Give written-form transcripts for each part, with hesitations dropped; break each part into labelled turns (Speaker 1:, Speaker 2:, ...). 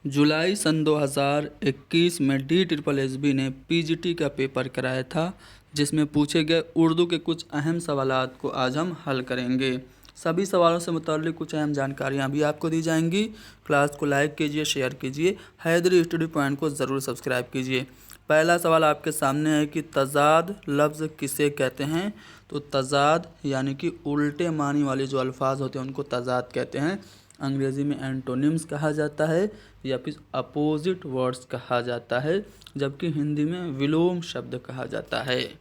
Speaker 1: जुलाई सन 2021 में DSSB ने PGT का पेपर कराया था, जिसमें पूछे गए उर्दू के कुछ अहम सवालात को आज हम हल करेंगे। सभी सवालों से मुताल्लिक़ कुछ अहम जानकारियाँ भी आपको दी जाएंगी। क्लास को लाइक कीजिए, शेयर कीजिए, हैदरी स्टडी पॉइंट को ज़रूर सब्सक्राइब कीजिए। पहला सवाल आपके सामने है कि तज़ाद लफ्ज़ किसे कहते हैं। तो तज़ाद यानी कि उल्टे मानी वाले जो अल्फाज होते हैं उनको तज़ाद कहते हैं। अंग्रेज़ी में एंटोनिम्स कहा जाता है या फिर अपोजिट वर्ड्स कहा जाता है, जबकि हिंदी में विलोम शब्द कहा जाता है।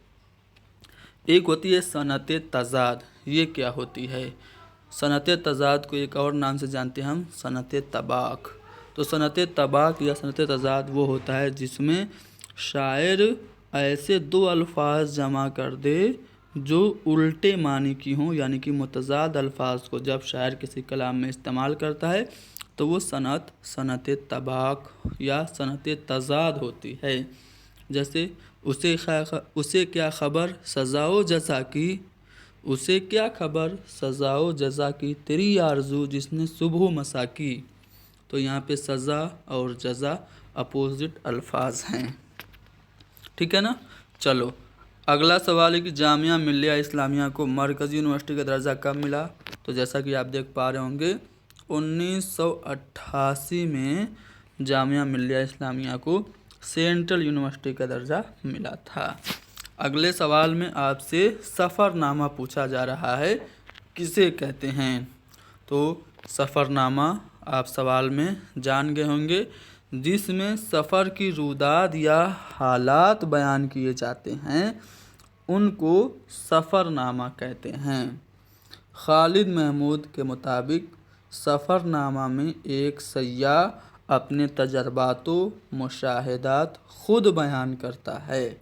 Speaker 1: एक होती है सनत तज़ाद। ये क्या होती है? सनत तज़ाद को एक और नाम से जानते हैं हम, सनत तबाक। तो सनत तबाक या सनत तज़ाद वो होता है जिसमें शायर ऐसे दो अल्फाज जमा कर दे जो उल्टे मानी की हों, यानी कि मुतज़ाद अल्फाज को जब शायर किसी कलाम में इस्तेमाल करता है तो वो सनत तबाक या सनत तज़ाद होती है। जैसे उसे क्या खबर सज़ाओ जज़ा की, उसे क्या खबर सज़ाओ जज़ा की, तेरी आरज़ू जिसने सुबह मसा की। तो यहाँ पे सज़ा और जज़ा अपोजिट अल्फाज हैं, ठीक है ना। चलो अगला सवाल है कि जामिया मिल्लिया इस्लामिया को मरकज़ी यूनिवर्सिटी का दर्जा कब मिला। तो जैसा कि आप देख पा रहे होंगे 1988 में जामिया मिल्लिया इस्लामिया को सेंट्रल यूनिवर्सिटी का दर्जा मिला था। अगले सवाल में आपसे सफ़रनामा पूछा जा रहा है, किसे कहते हैं। तो सफ़रनामा आप सवाल में जान गए होंगे, जिसमें सफ़र की रुदाद या हालात बयान किए जाते हैं उनको सफ़रनामा कहते हैं। खालिद महमूद के मुताबिक सफ़रनामा में एक सय्याह अपने तजर्बातों मुशाहिदात खुद बयान करता है।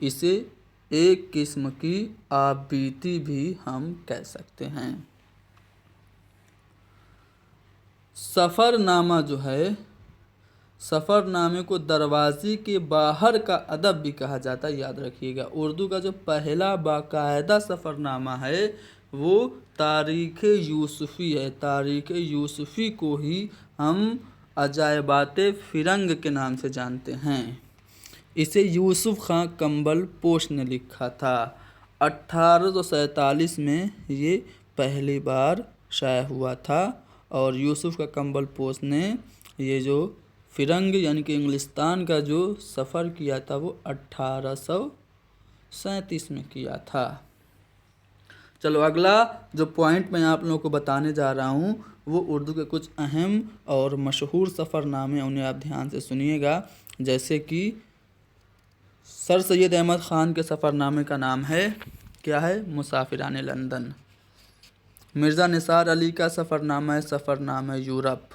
Speaker 1: इसे एक किस्म की आपबीती भी हम कह सकते हैं। सफ़रनामा जो है, सफ़रनामे को दरवाज़े के बाहर का अदब भी कहा जाता है, याद रखिएगा। उर्दू का जो पहला बाकायदा सफ़रनामा है वो तारीख़ यूसुफ़ी है। तारीख़ यूसुफ़ी को ही हम अजायबात फ़िरंग के नाम से जानते हैं। इसे यूसुफ़ खां कंबल पोश ने लिखा था। 1847 में ये पहली बार शाया हुआ था और यूसुफ़ का कंबल पोश ने ये जो फ़िरंग यानी कि इंग्लिस्तान का जो सफ़र किया था वो 1837 में किया था। चलो अगला जो पॉइंट मैं आप लोगों को बताने जा रहा हूँ वो उर्दू के कुछ अहम और मशहूर सफ़रनामे, उन्हें आप ध्यान से सुनिएगा। जैसे कि सर सैयद अहमद ख़ान के सफ़रनामे का नाम है, क्या है, मुसाफिराने लंदन। मिर्ज़ा निसार अली का सफ़रनामा है सफ़रनामा यूरोप।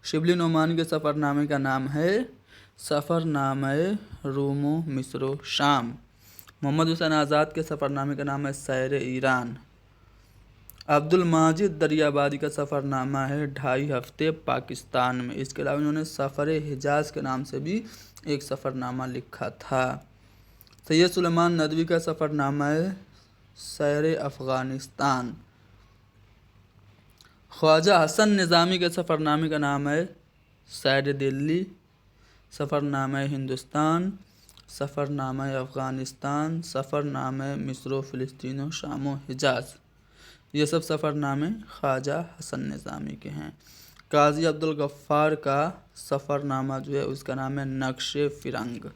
Speaker 1: शिबली नोमान के सफ़रनामे का नाम है सफ़रनामा रूमो मिस्रो शाम। मोहम्मद हुसैन आज़ाद के सफ़रनामे का नाम है सैर ईरान। अब्दुल माजिद दरियाबादी का सफ़रनामा है 2.5 हफ़्ते पाकिस्तान में। इसके अलावा इन्होंने सफ़र हिजाज़ के नाम से भी एक सफ़रनामा लिखा था। सैयद सुलेमान नदवी का सफ़रनामा है सैर अफ़गानिस्तान। ख्वाजा हसन निज़ामी के सफ़रनामे का नाम है सैर दिल्ली। सफ़रनामा हिंदुस्तान, सफ़रनामा अफ़गानिस्तान, सफ़रनामा मिस्र फ़िलिस्तीन शाम हिजाज़। ये सब सफ़रनामे ख्वाजा हसन निज़ामी के हैं। काज़ी अब्दुल गफ़्फ़ार का सफ़रनामा जो है उसका नाम है नक्शे फ़िरंग।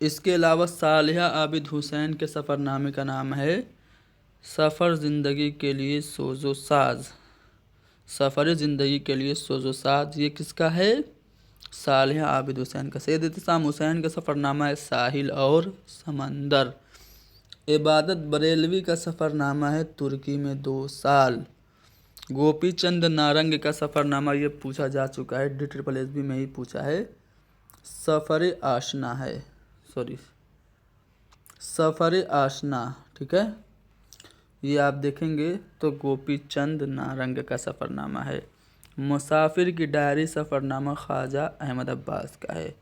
Speaker 1: इसके अलावा सालिहा आबिद हुसैन के सफ़रनामे का नाम है सफ़र ज़िंदगी के लिए सोज़ो साज। सफ़र ज़िंदगी के लिए सोज़ो साज ये किसका है? सालिहा आबिद हुसैन का। सैयद इत्तिसाम हुसैन का सफ़रनामा है साहिल और समंदर। इबादत बरेलवी का सफ़रनामा है तुर्की में 2 साल। गोपी चंद नारंग का सफ़रनामा ये पूछा जा चुका है, DSSB में ही पूछा है, सफ़र आशना है, सफ़र आशना, ठीक है। ये आप देखेंगे तो गोपी चंद नारंग का सफ़रनामा है। मुसाफिर की डायरी सफ़रनामा ख्वाजा अहमद अब्बास का है।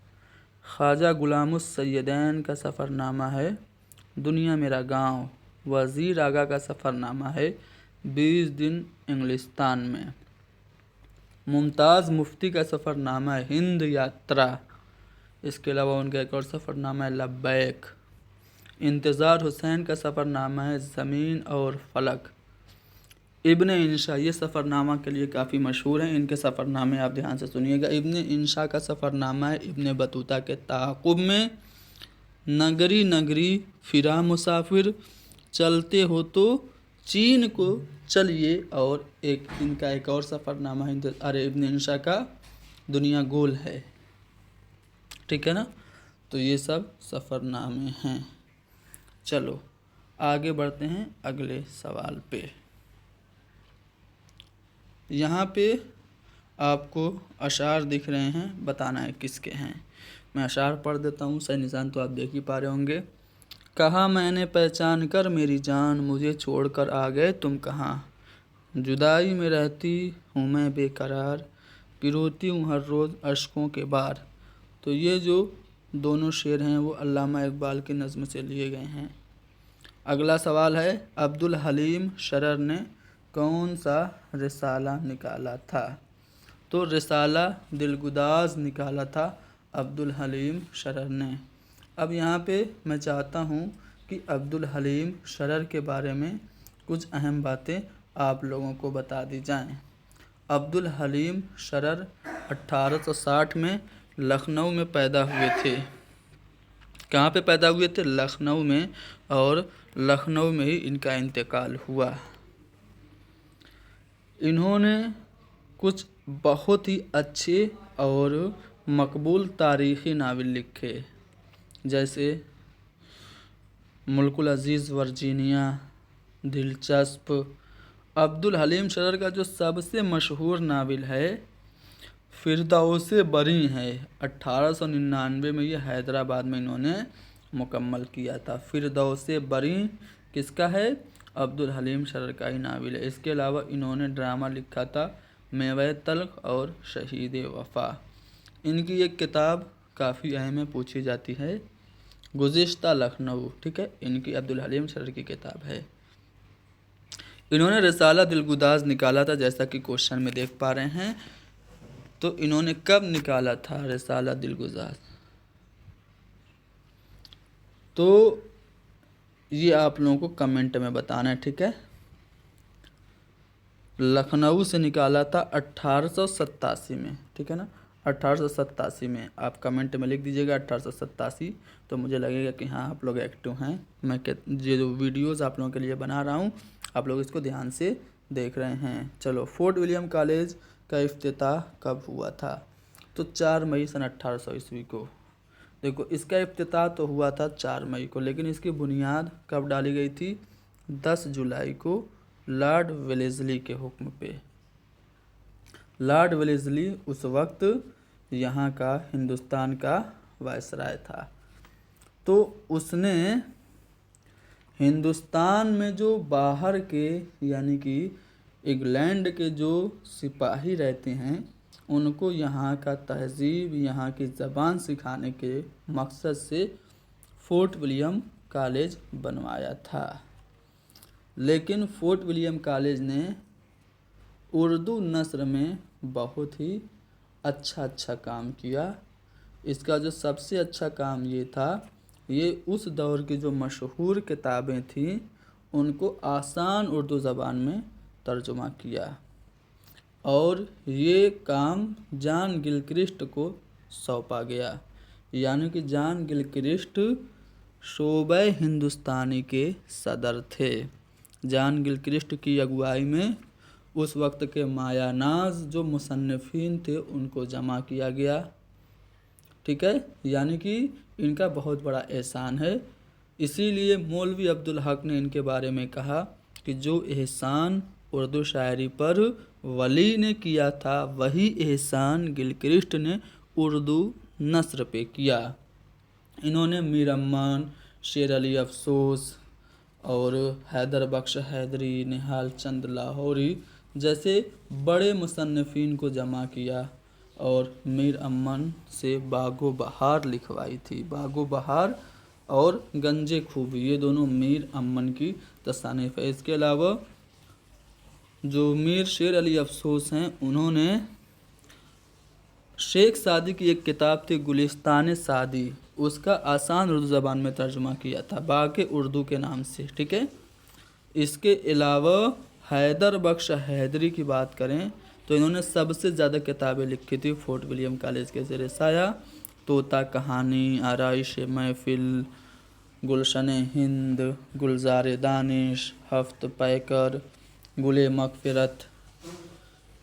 Speaker 1: ख्वाजा गुलामुस सैयदैन का सफ़रनामा है दुनिया मेरा गाँव। वज़ीर आगा का सफ़रनामा है 20 दिन इंग्लिस्तान में। मुमताज़ मुफ्ती का सफ़रनामा है हिंद यात्रा। इसके अलावा उनका एक और सफ़रनामा है लब्बैक। इंतज़ार हुसैन का सफ़रनामा है ज़मीन और फ़लक। इब्न इंशा ये सफ़रनामा के लिए काफ़ी मशहूर हैं, इनके सफ़रनामे आप ध्यान से सुनिएगा। इब्न इंशा का सफ़रनामा है इब्न बतूता के ताक़ुब में। नगरी नगरी फिरा मुसाफिर, चलते हो तो चीन को चलिए। और एक इनका एक और सफ़रनामा है इब्न इंशा का दुनिया गोल है। ठीक है ना, तो ये सब सफ़रनामे हैं। चलो आगे बढ़ते हैं अगले सवाल पे। यहाँ पे आपको अशार दिख रहे हैं, बताना है किसके हैं। मैं अशार पढ़ देता हूँ, सही निशान तो आप देख ही पा रहे होंगे। कहा मैंने पहचान कर मेरी जान, मुझे छोड़कर आ गए तुम कहाँ। जुदाई में रहती हूँ मैं बेकरार, पिरोती हूँ हर रोज़ अश्कों के बार। तो ये जो दोनों शेर हैं वो अल्लामा इकबाल की नज़्म से लिए गए हैं। अगला सवाल है अब्दुल हलीम शरर ने कौन सा रिसाला निकाला था। तो रिसाला दिलगुदाज निकाला था अब्दुल हलीम शरर ने। अब यहाँ पे मैं चाहता हूँ कि अब्दुल हलीम शरर के बारे में कुछ अहम बातें आप लोगों को बता दी जाएं। अब्दुल हलीम शरर 1860 में लखनऊ में पैदा हुए थे। कहाँ पे पैदा हुए थे? लखनऊ में, और लखनऊ में ही इनका इंतकाल हुआ। इन्होंने कुछ बहुत ही अच्छे और मकबूल तारीख़ी नावल लिखे, जैसे मुल्कुल अज़ीज़ वर्जीनिया, दिलचस्प। अब्दुल हलीम शरर का जो सबसे मशहूर नावल है फ़िरदौसे बरी है। 1899 में ये हैदराबाद में इन्होंने मुकम्मल किया था। फ़िरदौसे बरी किसका है? अब्दुल हलीम शरर का ही नावल है। इसके अलावा इन्होंने ड्रामा लिखा था मेवे तल्ख और शहीद वफ़ा। इनकी एक किताब काफ़ी अहम है, पूछी जाती है, गुज़िश्ता लखनऊ। ठीक है, इनकी अब्दुल हलीम शरर की किताब है। इन्होंने रिसाला दिलगुदाज निकाला था, जैसा कि क्वेश्चन में देख पा रहे हैं। तो इन्होंने कब निकाला था रिसाला दिलगुदाज? तो ये आप लोगों को कमेंट में बताना है। ठीक है, लखनऊ से निकाला था 1887 में। ठीक है ना, 1887 में। आप कमेंट में लिख दीजिएगा 1887, तो मुझे लगेगा कि हाँ आप लोग एक्टिव हैं। मैं ये जो वीडियोस आप लोगों के लिए बना रहा हूँ, आप लोग इसको ध्यान से देख रहे हैं। चलो, फोर्ट विलियम कॉलेज का इफ्तिताह कब हुआ था? तो 4 मई सन 1800 ईस्वी को। देखो, इसका इफ्तिताह तो हुआ था 4 मई को, लेकिन इसकी बुनियाद कब डाली गई थी? 10 जुलाई को लॉर्ड वेलेज़ली के हुक्म पे। लॉर्ड वेलेज़ली उस वक्त यहाँ का हिंदुस्तान का वायसराय था। तो उसने हिंदुस्तान में जो बाहर के यानी कि इंग्लैंड के जो सिपाही रहते हैं उनको यहाँ का तहज़ीब, यहाँ की ज़बान सिखाने के मकसद से फोर्ट विलियम कॉलेज बनवाया था। लेकिन फोर्ट विलियम कॉलेज ने उर्दू नस्र में बहुत ही अच्छा काम किया। इसका जो सबसे अच्छा काम ये था, ये उस दौर की जो मशहूर किताबें थीं उनको आसान उर्दू ज़बान में तर्जुमा किया, और ये काम जॉन गिलक्रिस्ट को सौंपा गया। यानी कि जॉन गिलक्रिस्ट शोबा हिंदुस्तानी के सदर थे। जॉन गिलक्रिस्ट की अगुवाई में उस वक्त के मायानाज जो मुसन्निफ़ीन थे उनको जमा किया गया। ठीक है, यानी कि इनका बहुत बड़ा एहसान है। इसीलिए मौलवी अब्दुल हक ने इनके बारे में कहा कि जो एहसान उर्दू शायरी पर वली ने किया था, वही एहसान गिलक्रिस्ट ने उर्दू नस्र पे किया। इन्होंने मीर अम्मान, शेर अली अफसोस और हैदर बख्श हैदरी, निहाल चंद लाहौरी जैसे बड़े मुसन्निफ़ीन को जमा किया, और मीर अम्मन से बागो बहार लिखवाई थी। बागो बहार और गंजे खूबी, ये दोनों मीर अम्मन की तसानीफ़ है। इसके अलावा जो मीर शेर अली अफसोस हैं, उन्होंने शेख सादी की एक किताब थी गुलिस्तान सादी, उसका आसान उर्दू ज़बान में तर्जुमा किया था बाक़ी उर्दू के नाम से, ठीक है। इसके अलावा हैदर बख्श हैदरी की बात करें तो इन्होंने सबसे ज़्यादा किताबें लिखी थी फोर्ट विलियम कॉलेज के ज़रिए साया, तोता कहानी, आराइश महफिल, गुलशन हिंद, गुलजार दानिश, हफ्त पैकर, गुले मगफिरत,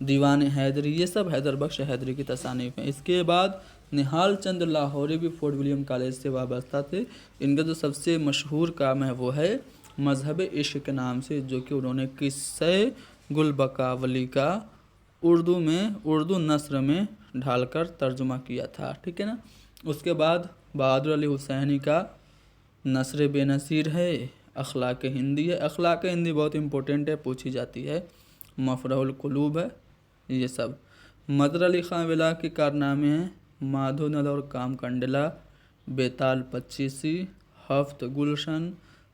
Speaker 1: दीवान हैदरी, ये सब हैदर बख्श हैदरी की तसानीफ हैं। इसके बाद निहाल चंद लाहौरी भी फोर्ट विलियम कॉलेज से वाबस्ता थे। इनका जो सबसे मशहूर काम है वो है मजहब इश्क के नाम से, जो कि उन्होंने किस्से गुल बकावली का उर्दू नस्र में ढालकर तर्जुमा किया था, ठीक है ना। उसके बाद बहादुर अली हुसैनी का नस्र बेनसीर है, अखलाक हिंदी है। अखलाक हिंदी बहुत इंपॉर्टेंट है, पूछी जाती है। मफरहुल कुलूब है, ये सब। मदर अली ख़ान विला के कारनामे हैं, माधोनल और काम कंडला, बेताल पच्चीसी, हफ्त गुलशन,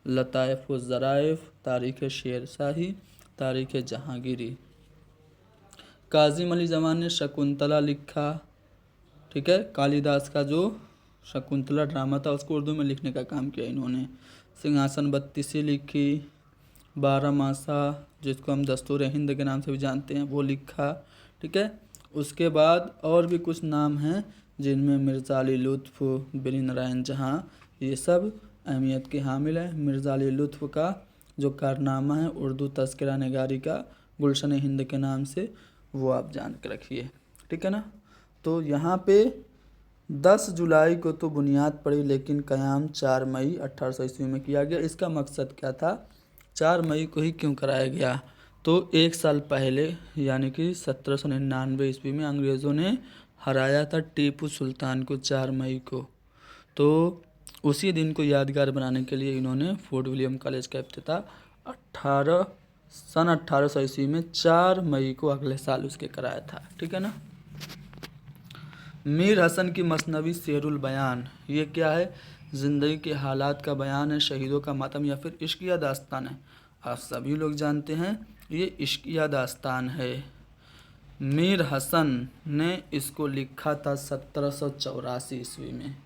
Speaker 1: लताइफ व ज़राइफ, तारीख़ शेरशाही, तारीख़ जहांगीरी। काजिम अली जमान ने शकुंतला लिखा, ठीक है। कालिदास का जो शकुंतला ड्रामा था उसको उर्दू में लिखने का काम किया इन्होंने। सिंहासन बत्तीसी लिखी, 12 मासा जिसको हम दस्तूर हिंद के नाम से भी जानते हैं वो लिखा, ठीक है। उसके बाद और भी कुछ नाम हैं जिनमें मिर्ज़ा अली लुत्फ़, बिन नारायण जहाँ, ये सब अहमियत के हामिल है। मिर्ज़ा अली लुत्फ़ का जो कारनामा है उर्दू तज़किरा निगारी का गुलशन हिंद के नाम से, वो आप जान के रखिए, ठीक है ना। तो यहाँ पे 10 जुलाई को तो बुनियाद पड़ी, लेकिन क़याम 4 मई 1800 ईस्वी में किया गया। इसका मकसद क्या था, 4 मई को ही क्यों कराया गया, तो एक साल पहले यानी कि 1799 ईस्वी में अंग्रेज़ों ने हराया था टीपू सुल्तान को 4 मई को। तो उसी दिन को यादगार बनाने के लिए इन्होंने फोर्ट विलियम कॉलेज का इफ्तिताह 1800 ईस्वी में 4 मई को अगले साल उसके कराया था, ठीक है ना। मीर हसन की मसनवी शेरुल बयान, ये क्या है, ज़िंदगी के हालात का बयान है, शहीदों का मातम या फिर इश्किया दास्तान है। आप सभी लोग जानते हैं ये इश्किया दास्तान है। मीर हसन ने इसको लिखा था 1784 ईस्वी में,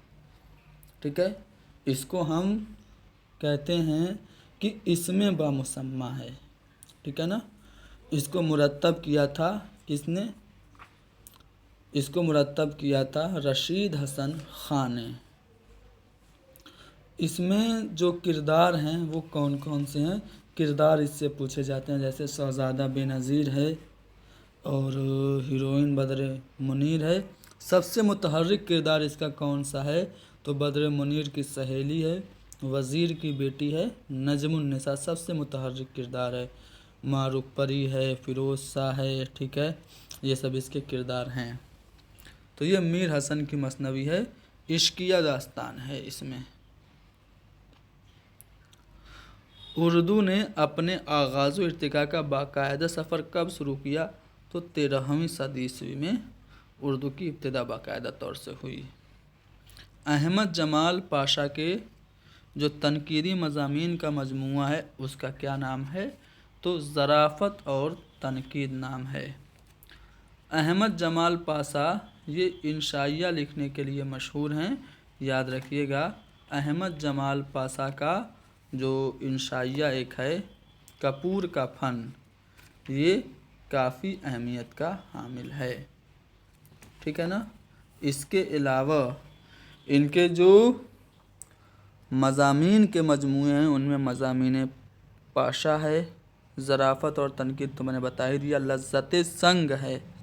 Speaker 1: ठीक है। इसको हम कहते हैं कि इसमें बामुसम्मा है, ठीक है ना। इसको मुरत्तब किया था किसने, इसको मुरत्तब किया था रशीद हसन ख़ान ने। इसमें जो किरदार हैं वो कौन कौन से हैं, किरदार इससे पूछे जाते हैं, जैसे शहज़ादा बेनज़ीर है और हीरोइन बद्र मुनीर है। सबसे मुतहर्रिक किरदार इसका कौन सा है, तो बद्र मुनीर की सहेली है, वज़ीर की बेटी है, नजमुन्निसा सबसे मुतहर्रिक किरदार है। मारूक परी है, फ़िरोज़ शाह है, ठीक है, ये सब इसके किरदार हैं। तो ये मीर हसन की मसनवी है, इश्किया दास्तान है। इसमें उर्दू ने अपने आगाज़ व इर्तिका का बाकायदा सफ़र कब शुरू किया, तो 13वीं सदी ईस्वी में उर्दू की इब्तिदा बाकायदा तौर से हुई। अहमद जमाल पाशा के जो तनकीदी मज़ामीन का मजमूआ है उसका क्या नाम है, तो ज़राफ़त और तनकीद नाम है। अहमद जमाल पाशा ये इंशाइया लिखने के लिए मशहूर हैं, याद रखिएगा। अहमद जमाल पाशा का जो इंशाइया एक है कपूर का फ़न, ये काफ़ी अहमियत का हामिल है, ठीक है ना। इसके अलावा इनके जो मज़ामीन के मजमूए हैं उनमें मज़ामीन पाशा है, ज़राफ़त और तनकीद तो मैंने बता ही दिया, लज़्ज़त संग है,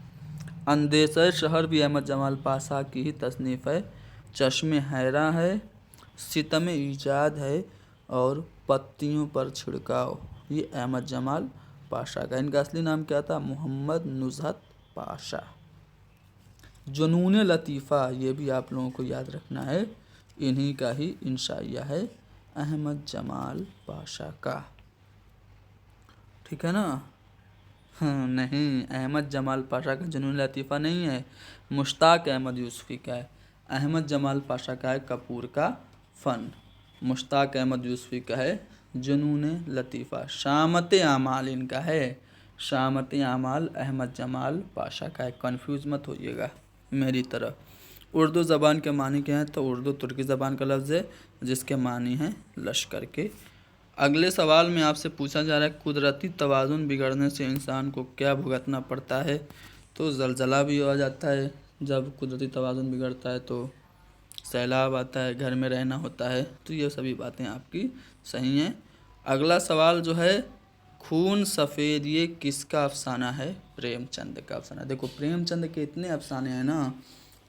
Speaker 1: अंदेशा शहर भी अहमद जमाल पाशा की ही तसनीफ़ है, चश्मे हैरा है, सितम ईजाद है और पत्तियों पर छिड़काव, ये अहमद जमाल पाशा का। इनका असली नाम क्या था, मोहम्मद नुज़हत पाशा। जुनून लतीफ़ा, ये भी आप लोगों को याद रखना है, इन्हीं का ही इंशाइया है अहमद जमाल पाशा का, ठीक है ना। नहीं, अहमद जमाल पाशा का जुनून लतीफ़ा नहीं है, मुश्ताक अहमद यूसुफ़ी का है। अहमद जमाल पाशा का है कपूर का फ़न, मुश्ताक अहमद यूसुफ़ी का है जुनून लतीफ़ा। शामत आमाल इनका है, शामत आमाल अहमद जमाल पाशा का है, कन्फ्यूज़ मत होइएगा। मेरी तरह। उर्दू ज़बान के मानी क्या हैं? तो उर्दू तुर्की ज़बान का लफ्ज़ है जिसके मानी हैं लश्कर के। अगले सवाल में आपसे पूछा जा रहा है कुदरती तवाज़ुन बिगड़ने से इंसान को क्या भुगतना पड़ता है? तो ज़लज़ला भी आ जाता है, जब कुदरती तवाज़ुन बिगड़ता है तो सैलाब आता है, घर में रहना होता है। तो ये सभी बातें आपकी सही हैं। अगला सवाल जो है खून सफ़ेद, ये किसका अफसाना है? प्रेमचंद का अफसाना। देखो प्रेमचंद के इतने अफसाने हैं ना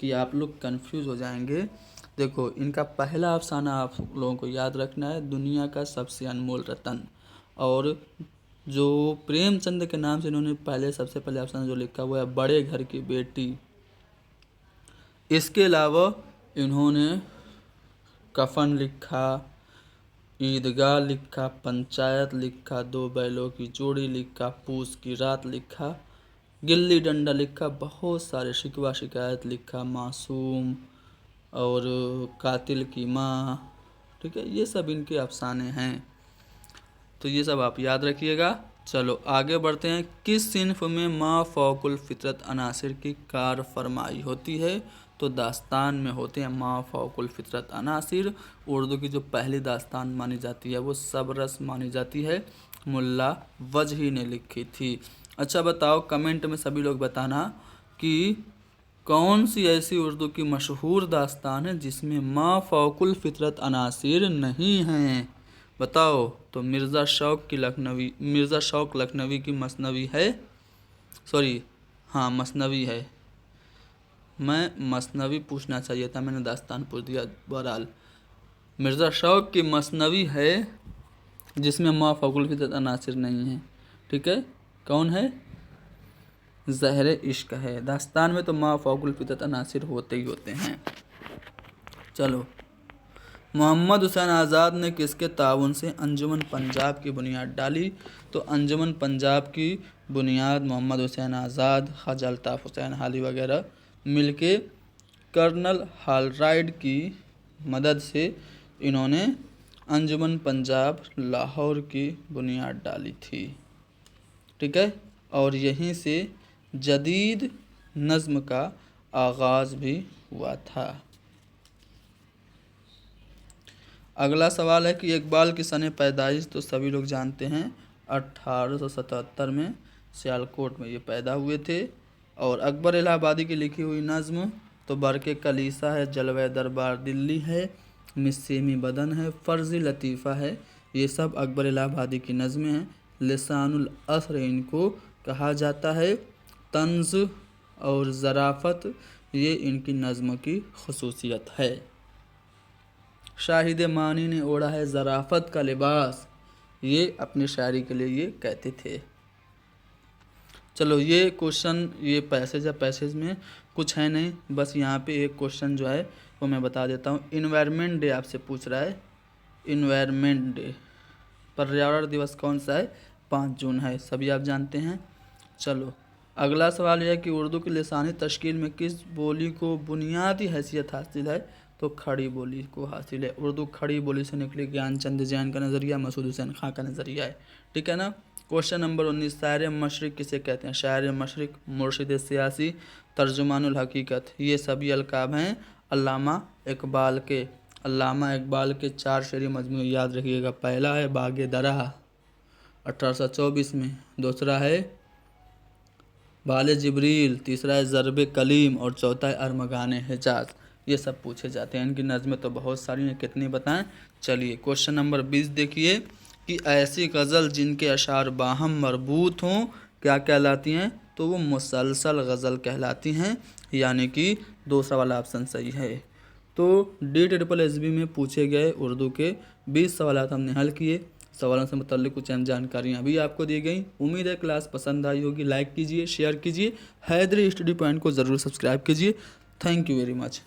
Speaker 1: कि आप लोग कंफ्यूज हो जाएंगे। देखो इनका पहला अफसाना आप लोगों को याद रखना है, दुनिया का सबसे अनमोल रतन। और जो प्रेमचंद के नाम से इन्होंने सबसे पहले अफसाना जो लिखा हुआ है बड़े घर की बेटी। इसके अलावा इन्होंने कफन लिखा, ईदगाह लिखा, पंचायत लिखा, दो बैलों की जोड़ी लिखा, पूस की रात लिखा, गिल्ली डंडा लिखा, बहुत सारे शिकवा शिकायत लिखा, मासूम और कातिल की माँ। ठीक है, ये सब इनके अफसाने हैं, तो ये सब आप याद रखिएगा। चलो आगे बढ़ते हैं। किस सिन्फ में मा फौकुल फितरत अनासिर की कार फरमाई होती है? तो दास्तान में होते हैं मा फौकुल फितरत अनासिर। उर्दू की जो पहली दास्तान मानी जाती है वो सबरस मानी जाती है, मुल्ला वजही ने लिखी थी। अच्छा बताओ, कमेंट में सभी लोग बताना कि कौन सी ऐसी उर्दू की मशहूर दास्तान है जिसमें मा फौकुल फितरत अनासिर नहीं हैं? बताओ। तो मिर्ज़ा शौक लखनवी की मसनवी है, सॉरी हाँ मसनवी है। मैं मसनवी पूछना चाहिए था, मैंने दास्तान पूछ दिया। बहरहाल मिर्ज़ा शौक की मसनवी है जिसमें मा फौकुल फितरत अनासिर नहीं है। ठीक है, कौन है? ज़हर इश्क है। दास्तान में तो मा फौकुल फितरत अनासिर होते ही होते हैं। चलो, मोहम्मद हुसैन आज़ाद ने किसके ताउन से अंजुमन पंजाब की बुनियाद डाली? तो अंजुमन पंजाब की बुनियाद मोहम्मद हुसैन आज़ाद, ख्वाजा अल्ताफ़ हुसैन हाली वगैरह मिलके कर्नल हालराइड की मदद से इन्होंने अंजुमन पंजाब लाहौर की बुनियाद डाली थी। ठीक है, और यहीं से जदीद नज़्म का आगाज़ भी हुआ था। अगला सवाल है कि इकबाल की सन पैदाइश तो सभी लोग जानते हैं 1877 में सियालकोट में ये पैदा हुए थे। और अकबर इलाहाबादी की लिखी हुई नज़्म तो बरके कलीसा है, जलवे दरबार दिल्ली है, मिस्सेमी बदन है, फ़र्ज़ी लतीफ़ा है। ये सब अकबर इलाहाबादी की नज़में हैं। लिसानुल असर इनको कहा जाता है। तंज़ और ज़राफ़त ये इनकी नज़्म की ख़ुसूसियत है। शाहिद मानी ने ओढ़ा है ज़राफ़त का लिबास, ये अपनी शायरी के लिए ये कहते थे। चलो ये क्वेश्चन, ये पैसेज है, पैसेज में कुछ है नहीं, बस यहाँ पे एक क्वेश्चन जो है वो मैं बता देता हूँ। इन्वायरमेंट डे आपसे पूछ रहा है, इन्वायरमेंट डे, पर्यावरण दिवस कौन सा है? 5 जून है, सभी आप जानते हैं। चलो अगला सवाल यह है कि उर्दू की लिसानी तश्कील में किस बोली को बुनियादी हैसियत हासिल है? तो खड़ी बोली को हासिल है। उर्दू खड़ी बोली से निकली, ज्ञानचंद जैन का नज़रिया, मसूद हुसैन खां का नज़रिया है। ठीक है ना। क्वेश्चन नंबर 19, शायर मशरिक़ किसे कहते हैं? शायर मशरिक़, मुर्शिद सियासी, तर्जुमानुल हकीकत, ये सभी अलकाब हैं अल्लामा इकबाल के। अल्लामा इकबाल के 4 शेरी मजमू याद रखिएगा। पहला है बाग़े दरह 1824 में, दूसरा है बाले जिब्रील, तीसरा है ज़रब कलीम और चौथा है अरमगान हिजाज। ये सब पूछे जाते हैं। इनकी नज़में तो बहुत सारी हैं, कितनी बताएं। चलिए क्वेश्चन नंबर 20 देखिए कि ऐसी गज़ल जिनके अशार बाहम मरबूत हों क्या कहलाती हैं? तो वो मुसलसल गज़ल कहलाती हैं, यानी कि दूसरा वाला ऑप्शन सही है। तो DSSB में पूछे गए उर्दू के 20 सवाल हमने हल किए। सवालों से मुतल्लिक़ कुछ अहम जानकारियाँ भी आपको दी गई। उम्मीद है क्लास पसंद आई होगी। लाइक कीजिए, शेयर कीजिए, हैदरी स्टडी पॉइंट को ज़रूर सब्सक्राइब कीजिए। Thank you very much.